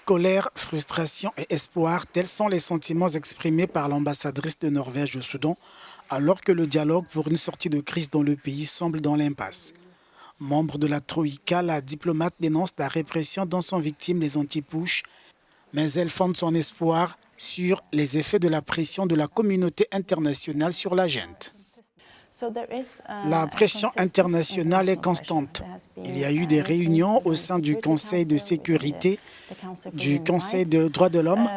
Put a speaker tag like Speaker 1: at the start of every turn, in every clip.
Speaker 1: Colère, frustration et espoir, tels sont les sentiments exprimés par l'ambassadrice de Norvège au Soudan, alors que le dialogue pour une sortie de crise dans le pays semble dans l'impasse. Membre de la Troïka, la diplomate dénonce la répression dont sont victimes les anti-Push, mais elle fonde son espoir sur les effets de la pression de la communauté internationale sur la junte. La pression internationale est constante. Il y a eu des réunions au sein du Conseil de sécurité, du Conseil des droits de l'homme.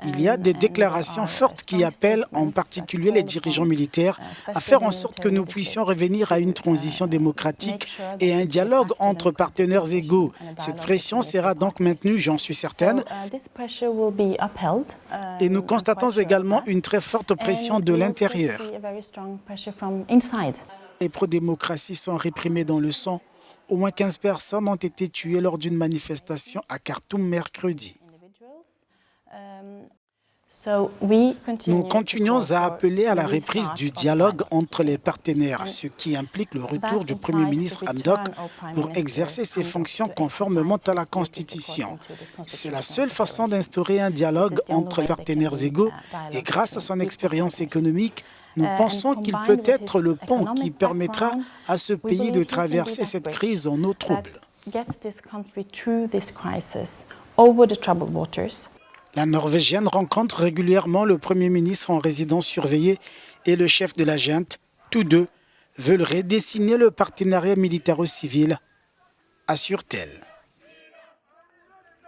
Speaker 1: Il y a des déclarations fortes qui appellent en particulier les dirigeants militaires à faire en sorte que nous puissions revenir à une transition démocratique et un dialogue entre partenaires égaux. Cette pression sera donc maintenue, j'en suis certaine. Et nous constatons également une très forte pression de l'intérieur. Les pro-démocraties sont réprimés dans le sang. Au moins 15 personnes ont été tuées lors d'une manifestation à Khartoum mercredi. Nous continuons à appeler à la reprise du dialogue entre les partenaires, ce qui implique le retour du Premier ministre Hamdok pour exercer ses fonctions conformément à la Constitution. C'est la seule façon d'instaurer un dialogue entre les partenaires égaux et grâce à son expérience économique, nous pensons qu'il peut être le pont qui permettra à ce pays de traverser cette crise en eau trouble. La Norvégienne rencontre régulièrement le Premier ministre en résidence surveillée et le chef de la junte. Tous deux veulent redessiner le partenariat militaro-civil, assure-t-elle.